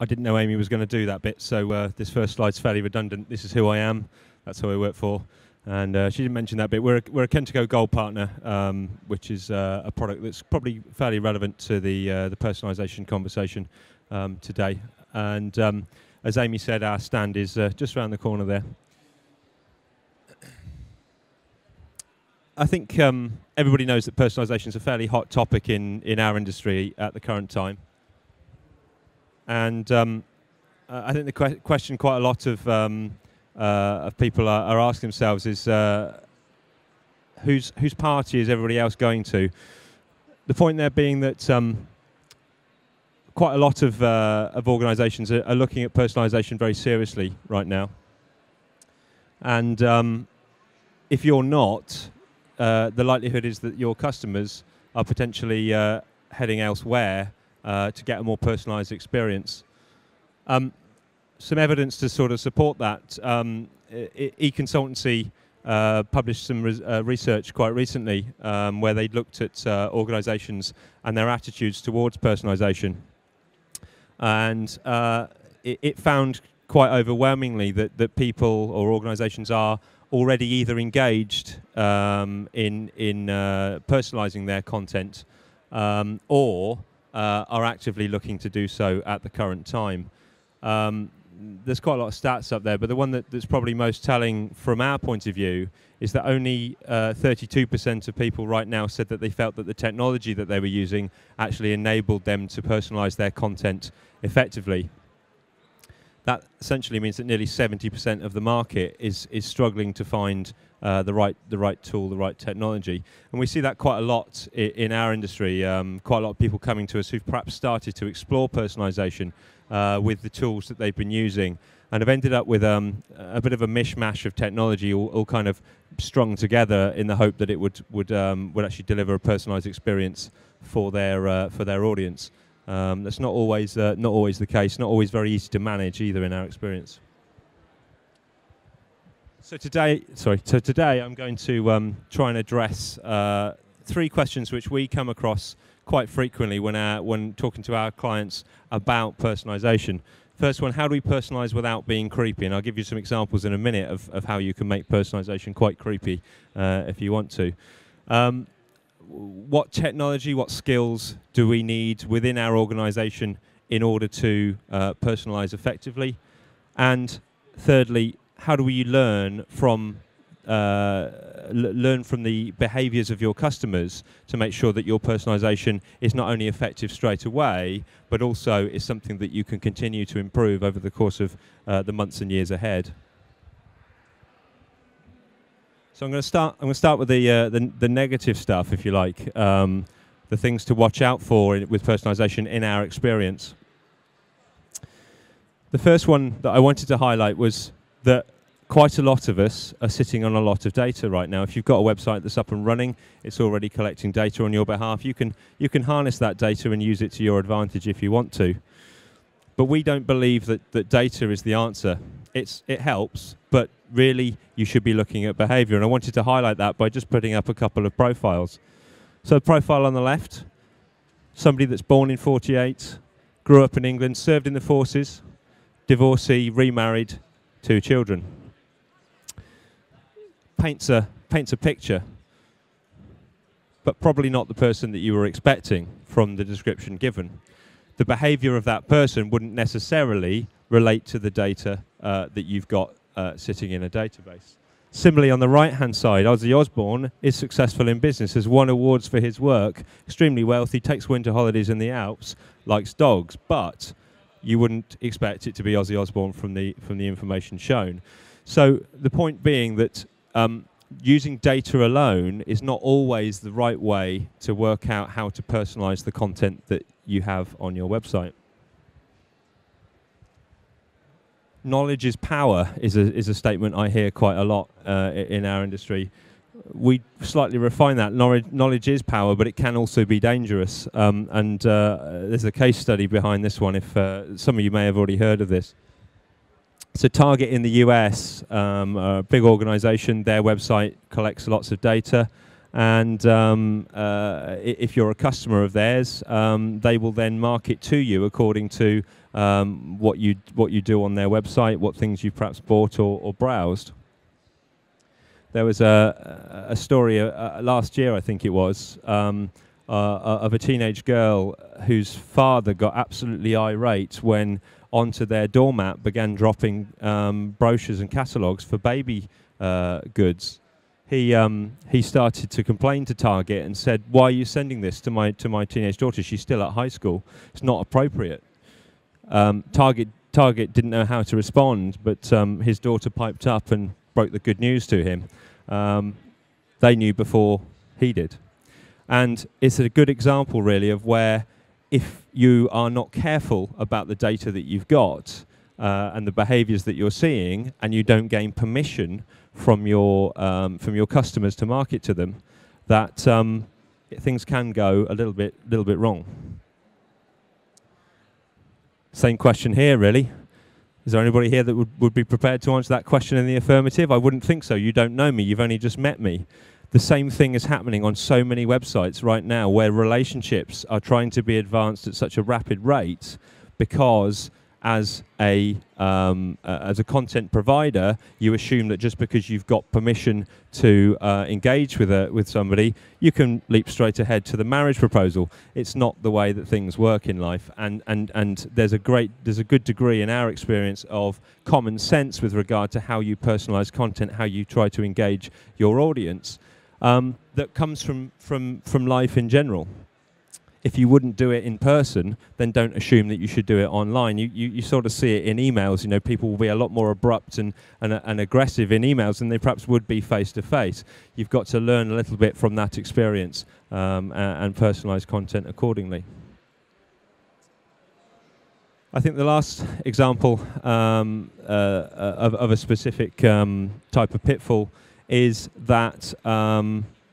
I didn't know Amy was going to do that bit, so this first slide's fairly redundant. This is who I am. That's who I work for. And she didn't mention that bit. We're a Kent2Go Gold partner, which is a product that's probably fairly relevant to the personalisation conversation today. And as Amy said, our stand is just around the corner there. I think everybody knows that personalisation is a fairly hot topic in our industry at the current time. And I think the question quite a lot of people are asking themselves is whose party is everybody else going to? The point there being that quite a lot of organisations are looking at personalisation very seriously right now. And if you're not, the likelihood is that your customers are potentially heading elsewhere to get a more personalised experience. Some evidence to sort of support that. eConsultancy published some research quite recently where they looked at organisations and their attitudes towards personalisation. And it found quite overwhelmingly that people or organisations are already either engaged in personalising their content or are actively looking to do so at the current time. There's quite a lot of stats up there, but the one that's probably most telling from our point of view is that only 32% of people right now said that they felt that the technology that they were using actually enabled them to personalise their content effectively. That essentially means that nearly 70% of the market is struggling to find the right tool, the right technology. And we see that quite a lot in our industry. Quite a lot of people coming to us who've perhaps started to explore personalisation with the tools that they've been using and have ended up with a bit of a mishmash of technology all kind of strung together in the hope that it would actually deliver a personalised experience for their audience. That's not always the case, not always very easy to manage either in our experience. So today I'm going to try and address three questions which we come across quite frequently when talking to our clients about personalisation. First one, how do we personalise without being creepy? And I'll give you some examples in a minute of how you can make personalisation quite creepy if you want to. What technology, what skills do we need within our organisation in order to personalise effectively? And thirdly, how do we learn from the behaviours of your customers to make sure that your personalisation is not only effective straight away, but also is something that you can continue to improve over the course of the months and years ahead? So I'm going to start with the negative stuff, if you like, the things to watch out for with personalisation in our experience. The first one that I wanted to highlight was that quite a lot of us are sitting on a lot of data right now. If you've got a website that's up and running, it's already collecting data on your behalf. You can harness that data and use it to your advantage if you want to. But we don't believe that data is the answer. It helps, but really you should be looking at behaviour. And I wanted to highlight that by just putting up a couple of profiles. So the profile on the left, somebody that's born in '48, grew up in England, served in the forces, divorcee, remarried, 2 children. Paints a picture, but probably not the person that you were expecting from the description given. The behaviour of that person wouldn't necessarily relate to the data that you've got sitting in a database. Similarly, on the right-hand side, Ozzy Osbourne is successful in business, has won awards for his work, extremely wealthy, takes winter holidays in the Alps, likes dogs, but you wouldn't expect it to be Ozzy Osbourne from the information shown. So the point being that using data alone is not always the right way to work out how to personalise the content that you have on your website. Knowledge is power is a statement I hear quite a lot in our industry. We slightly refine that. Knowledge is power, but it can also be dangerous. And there's a case study behind this one, if some of you may have already heard of this. So Target in the US, a big organisation, their website collects lots of data, And if you're a customer of theirs, they will then market to you according to what you do on their website, what things you've perhaps bought or browsed. There was a story last year, I think it was, of a teenage girl whose father got absolutely irate when onto their doormat began dropping brochures and catalogues for baby goods. He started to complain to Target and said, "Why are you sending this to my teenage daughter? She's still at high school. It's not appropriate." Target didn't know how to respond, but his daughter piped up and broke the good news to him. They knew before he did. And it's a good example, really, of where if you are not careful about the data that you've got and the behaviours that you're seeing, and you don't gain permission from your customers to market to them, that things can go a little bit wrong. Same question here, really. Is there anybody here that would be prepared to answer that question in the affirmative? I wouldn't think so. You don't know me. You've only just met me. The same thing is happening on so many websites right now, where relationships are trying to be advanced at such a rapid rate because as a content provider, you assume that just because you've got permission to engage with somebody, you can leap straight ahead to the marriage proposal. It's not the way that things work in life, and there's a good degree in our experience of common sense with regard to how you personalize content, how you try to engage your audience, that comes from life in general. If you wouldn't do it in person, then don't assume that you should do it online. You sort of see it in emails. You know, people will be a lot more abrupt and aggressive in emails than they perhaps would be face to face. You've got to learn a little bit from that experience and personalize content accordingly. I think the last example of a specific type of pitfall is that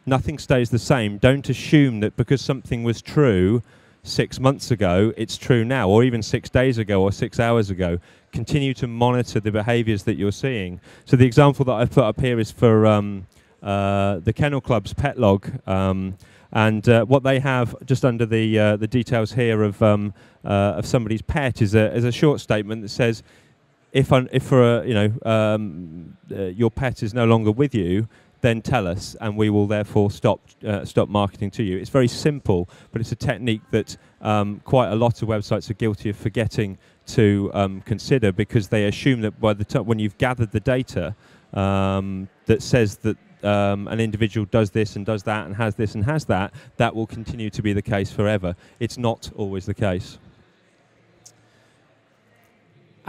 nothing stays the same. Don't assume that because something was true 6 months ago, it's true now, or even 6 days ago or 6 hours ago. Continue to monitor the behaviors that you're seeing. So the example that I've put up here is for the Kennel Club's pet log. And what they have just under the details here of somebody's pet is a short statement that says, if your pet is no longer with you, then tell us, and we will therefore stop marketing to you. It's very simple, but it's a technique that quite a lot of websites are guilty of forgetting to consider, because they assume that by the time when you've gathered the data that says that an individual does this and does that and has this and has that, that will continue to be the case forever. It's not always the case.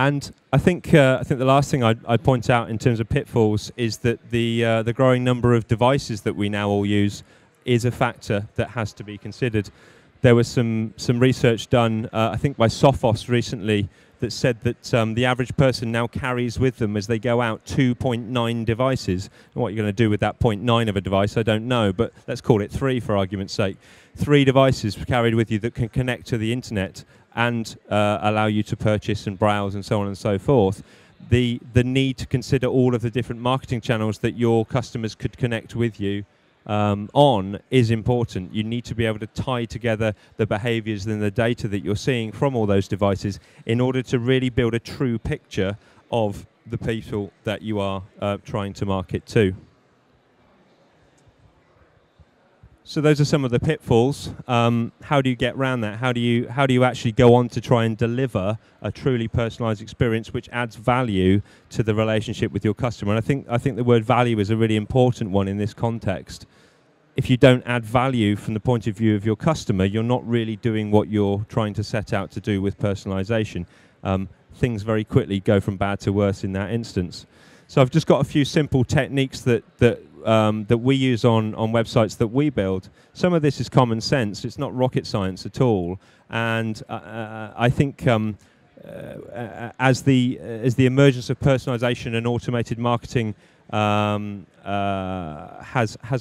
And I think the last thing I'd point out in terms of pitfalls is that the growing number of devices that we now all use is a factor that has to be considered. There was some research done, I think by Sophos recently, that said that the average person now carries with them as they go out 2.9 devices. And what you're going to do with that 0.9 of a device, I don't know, but let's call it 3 for argument's sake. 3 devices carried with you that can connect to the internet and allow you to purchase and browse and so on and so forth. The need to consider all of the different marketing channels that your customers could connect with you on is important. You need to be able to tie together the behaviors and the data that you're seeing from all those devices in order to really build a true picture of the people that you are trying to market to. So those are some of the pitfalls. How do you get around that? How do you actually go on to try and deliver a truly personalized experience which adds value to the relationship with your customer? And I think the word value is a really important one in this context. If you don't add value from the point of view of your customer, you're not really doing what you're trying to set out to do with personalization. Things very quickly go from bad to worse in that instance. So I've just got a few simple techniques that we use on websites that we build. Some of this is common sense. It's not rocket science at all. And I think as the emergence of personalization and automated marketing has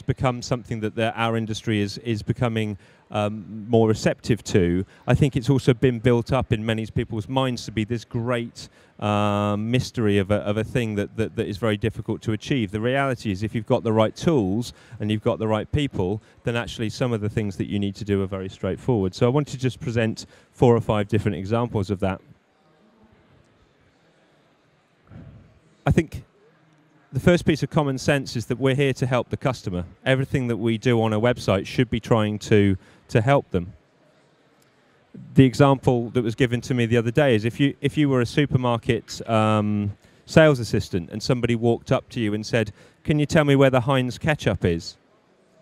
become something that our industry is becoming more receptive to. I think it's also been built up in many people's minds to be this great mystery of a thing that is very difficult to achieve. The reality is, if you've got the right tools and you've got the right people, then actually some of the things that you need to do are very straightforward. So I want to just present 4 or 5 different examples of that. I think the first piece of common sense is that we're here to help the customer. Everything that we do on a website should be trying to help them. The example that was given to me the other day is if you were a supermarket sales assistant and somebody walked up to you and said, "Can you tell me where the Heinz ketchup is?"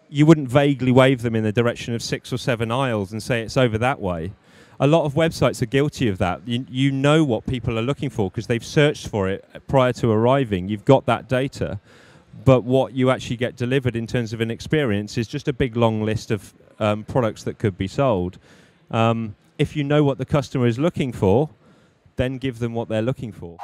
You wouldn't vaguely wave them in the direction of 6 or 7 aisles and say it's over that way. A lot of websites are guilty of that. You know what people are looking for because they've searched for it prior to arriving. You've got that data. But what you actually get delivered in terms of an experience is just a big long list of products that could be sold. If you know what the customer is looking for, then give them what they're looking for.